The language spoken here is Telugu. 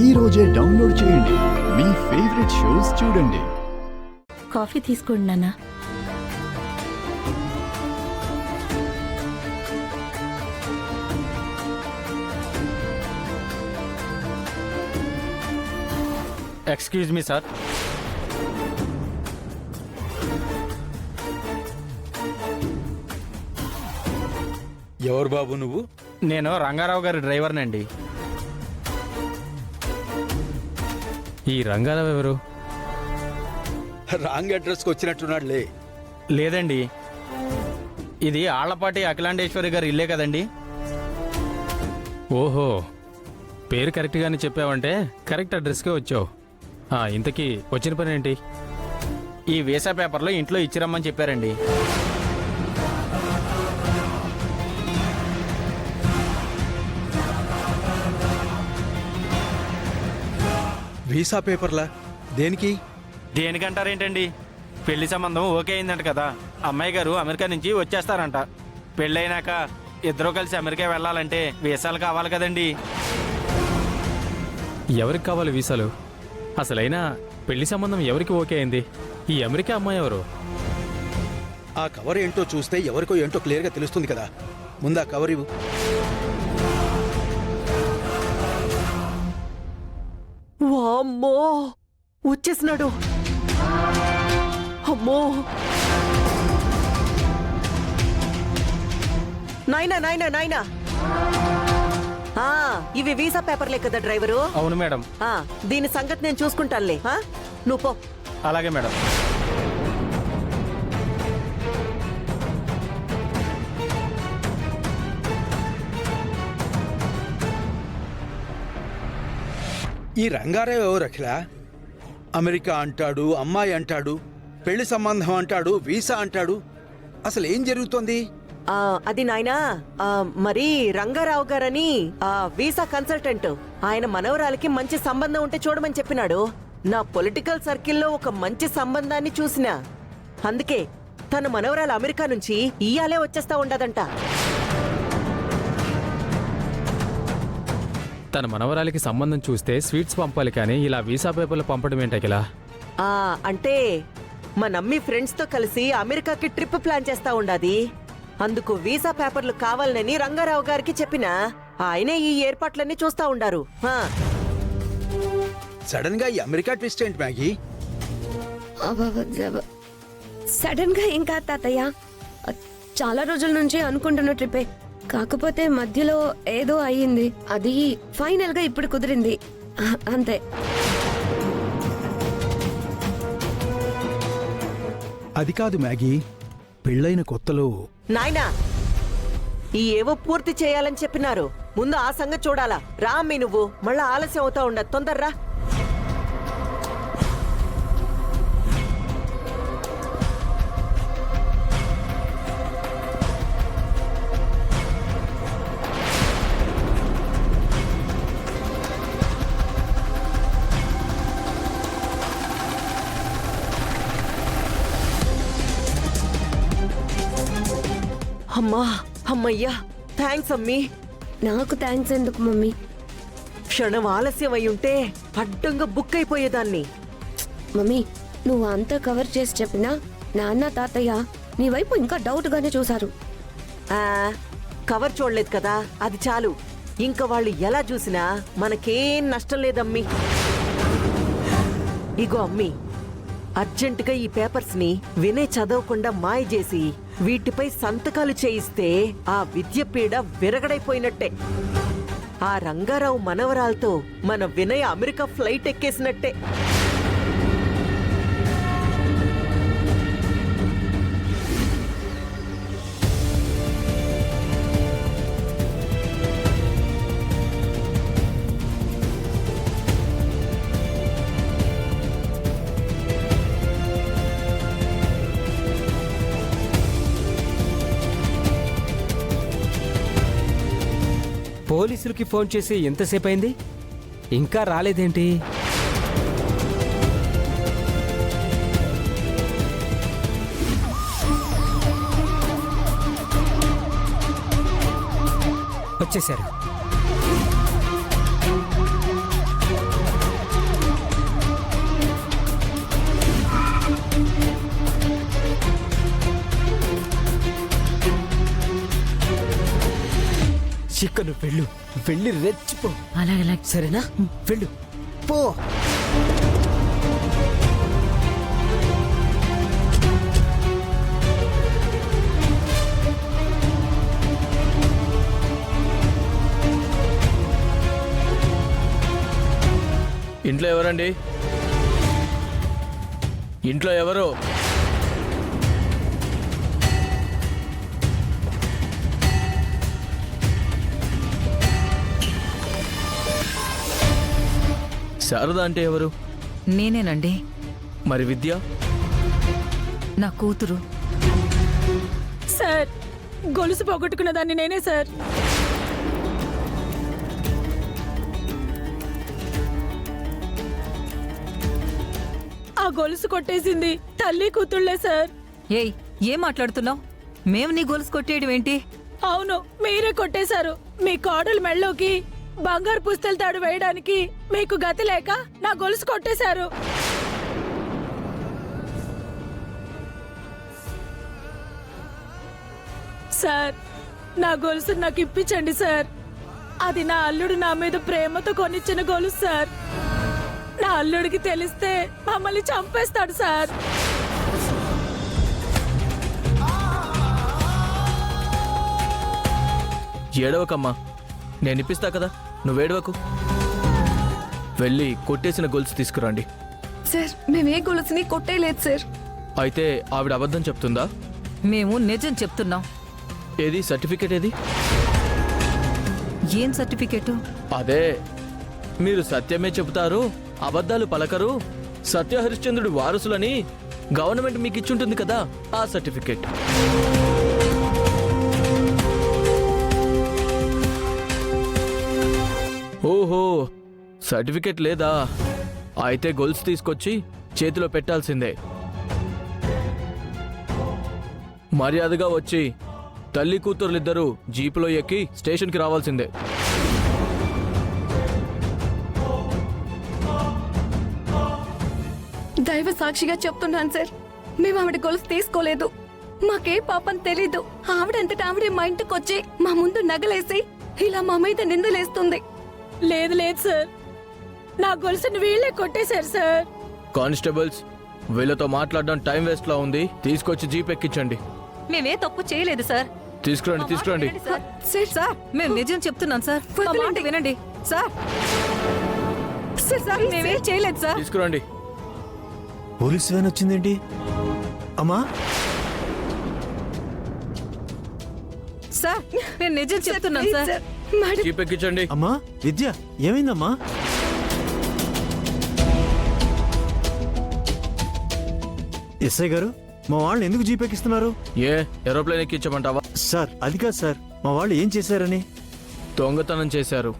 ఈ రోజే డౌన్లోడ్ చేయండి. మీ ఫేవరెట్ షోస్ చూడండి. కాఫీ తీసుకోండి నాన్న. Excuse me sir. ఎవరు బాబు నువ్వు? నేను రంగారావు గారి డ్రైవర్నండి. ఈ రంగారావు ఎవరు? రాంగ్ అడ్రస్కి వచ్చినట్టున్నాడులే. లేదండి, ఇది ఆళ్లపాటి అఖిలాండేశ్వరి గారి ఇల్లే కదండి. ఓహో, పేరు కరెక్ట్గానే చెప్పావంటే కరెక్ట్ అడ్రస్కే వచ్చావు. ఇంతకీ వచ్చిన పని ఏంటి? ఈ వీసా పేపర్లో ఇంట్లో ఇచ్చిరమ్మని చెప్పారండి. వీసా పేపర్లా? దేనికి? దేనికంటారేంటండి, పెళ్లి సంబంధం ఓకే అయిందంట కదా. అమ్మాయి గారు అమెరికా నుంచి వచ్చేస్తారంట. పెళ్ళైనాక ఇద్దరూ కలిసి అమెరికా వెళ్ళాలంటే వీసాలు కావాలి కదండి. ఎవరికి కావాలి వీసాలు? అసలైనా పెళ్లి సంబంధం ఎవరికి ఓకే అయింది? ఈ అమెరికా అమ్మాయి ఎవరు? ఆ కవర్ ఏంటో చూస్తే ఎవరికో ఏంటో క్లియర్గా తెలుస్తుంది కదా. ముందు ఆ కవర్ ఇవ్వు. వామ్మో, వచ్చేసినాడు. అమ్మో, నాయనా నాయనా నాయనా, ఇవి వీసా పేపర్లే కదా డ్రైవరు? అవును మేడం. దీని సంగతి నేను చూసుకుంటానులే. నువ్వు పో. అలాగే మేడం. ఈ రంగారావు ఎవరు అఖిల? అమెరికా అంటాడు, అమ్మాయి అంటాడు, పెళ్లి సంబంధం అంటాడు, వీసా అంటాడు. అసలు ఏం జరుగుతోంది? అది నాయనా, మరి రంగారావు గారని వీసా కన్సల్టెంట్. ఆయన మనవరాలకి మంచి సంబంధం ఉంటే చూడమని చెప్పినాడు. నా పొలిటికల్ సర్కిల్లో ఒక మంచి సంబంధాన్ని చూసినా. అందుకే తన మనవరాలు అమెరికా నుంచి ఇయాలే వచ్చేస్తా ఉండదంట. తన మనవరాలికి సంబంధం చూస్తే స్వీట్స్ పంపాలి, కానీ ఇలా వీసా పేపర్లు పంపడం ఏంటకిలా? అంటే మా నమ్మి ఫ్రెండ్స్ తో కలిసి అమెరికాకి ట్రిప్ ప్లాన్ చేస్తా ఉండాది. అందుకు వీసా పేపర్లు కావాలని రంగారావు గారికి చెప్పినా ఆయనే ఈ ఏర్పాట్లన్నీ చూస్తా ఉండారు. సడన్ గా ఈ అమెరికా ట్విస్ట్ ఏంటి మ్యాగీ? సడన్ గా ఏం కాదు తాతయ్య, చాలా రోజుల నుంచి అనుకుంటున్న ట్రిప్పే. కాకపోతే మధ్యలో ఏదో అయ్యింది, అది ఫైనల్ గా ఇప్పుడు కుదిరింది అంతే. అది కాదు మ్యాగీ, పెళ్ళైన కొత్తలో నాయనా, ఈ ఏవో పూర్తి చేయాలని చెప్పినారు. ముందు ఆ సంగతి చూడాలా. రా అమ్మి, నువ్వు మళ్ళా ఆలస్యం అవుతా ఉండదు. తొందర్రా. అమ్మా, అమ్మయ్యా, థ్యాంక్స్ అమ్మీ. నాకు థ్యాంక్స్ ఎందుకు మమ్మీ? క్షణం ఆలస్యం అయ్యుంటే అడ్డంగా బుక్ అయిపోయేదాన్ని. మమ్మీ, నువ్వు అంతా కవర్ చేసి చెప్పినా నాన్న తాతయ్య నీ వైపు ఇంకా డౌట్ గానే చూసారు. కవర్ చూడలేదు కదా, అది చాలు. ఇంకా వాళ్ళు ఎలా చూసినా మనకేం నష్టం లేదమ్మీ. ఇగో అమ్మీ, అర్జెంటుగా ఈ పేపర్స్ ని వినయ్ చదవకుండా మాయ చేసి వీటిపై సంతకాలు చేయిస్తే ఆ విద్య పీడ విరగడైపోయినట్టే. ఆ రంగారావు మనవరాలతో మన వినయ్ అమెరికా ఫ్లైట్ ఎక్కేసినట్టే. పోలీసులకి ఫోన్ చేసి ఎంతసేపు అయింది, ఇంకా రాలేదేంటి? వచ్చేశారు. ఇక నువ్వు వెళ్ళు, వెళ్ళి రెచ్చిపో. అలాగే సరేనా? వెళ్ళు, పో. ఇంట్లో ఎవరండి? ఇంట్లో ఎవరు? శారద అంటే ఎవరు? నేనేనండి, మరి విద్య? నా కూతురు. సార్, గొలుసు పోగొట్టుకున్న దాన్ని నేనే సార్. ఆ గొలుసు కొట్టేసింది తల్లి కూతుళ్లే సార్. ఏయ్, ఏం మాట్లాడుతున్నావు? మేము నీ గొలుసు కొట్టేయడం ఏంటి? అవును, మీరే కొట్టేశారు. మీ కోడలు మెళ్ళోకి బంగారు పుస్తల తాడు వేయడానికి మీకు గతి లేక నా గొలుసు కొట్టేశారు. సార్, నా గొలుసు నాకు ఇప్పించండి సార్. అది నా అల్లుడు నా మీద ప్రేమతో కొనిచ్చిన గొలుసు సార్. నా అల్లుడికి తెలిస్తే మమ్మల్ని చంపేస్తాడు సార్. ఏడవకమ్మా, నేను ఇప్పిస్తా కదా, నువ్వేడవకు. వెళ్ళి కొట్టేసిన గొలుసు తీసుకురండి. సార్, మేమే గొలుసుని కొట్టేయలేదు సార్. అయితే ఆవిడ అబద్ధం చెప్తుందా? మేము నిజం చెప్తున్నాం. ఏది సర్టిఫికేట్ ఏది? ఏం సర్టిఫికేటు? అదే, మీరు సత్యమే చెబుతారు, అబద్ధాలు పలకరు, సత్యహరిశ్చంద్రుడి వారసులని గవర్నమెంట్ మీకు ఇచ్చుంటుంది కదా, ఆ సర్టిఫికేట్. ఓహో, సర్టిఫికేట్ లేదా? అయితే గొలుసు తీసుకొచ్చి చేతిలో పెట్టాల్సిందే. మర్యాదగా వచ్చి తల్లి కూతురులిద్దరూ జీపులో ఎక్కి స్టేషన్కి రావాల్సిందే. దైవ సాక్షిగా చెప్తున్నాను సార్, మేము ఆవిడ గొలుసు తీసుకోలేదు. మాకే పాపం తెలీదు. ఆవిడంతటా ఆవిడే మా ఇంటికి వచ్చి మా ముందు నగలేసి ఇలా మా మీద నిందలేస్తుంది. లేదు లేదు సార్, నా గొలుసుని వీళ్ళే కొట్టేశారు సార్. కానిస్టేబుల్స్, వీళ్ళతో మాట్లాడడం టైం వేస్ట్ లా ఉంది, తీసుకొచ్చి జీప్ ఎక్కించండి. మేమే తప్పు చేయలేదు సార్. తీసుకురండి, తీసుకురండి. సార్, మేము నిజం చెప్తున్నాం సార్. మా మాట వినండి సార్. సార్, మేమేం చేయలేదు సార్. తీసుకురండి. పోలీస్ వ్యాన్ వచ్చిందేంటి? అమ్మా, సార్, మేము నిజం చెప్తున్నాం సార్. జీప్ ఎక్కించండి. అమ్మా విద్య, ఏమైందమ్మా? ఎస్ఐ గారు, మా వాళ్ళని ఎందుకు జీప్ ఎక్కిస్తున్నారు? ఏ ఏరోప్లేన్ ఎక్కించమంటావా? సార్, అది కాదు సార్, మా వాళ్ళు ఏం చేశారని. దొంగతనం చేశారు.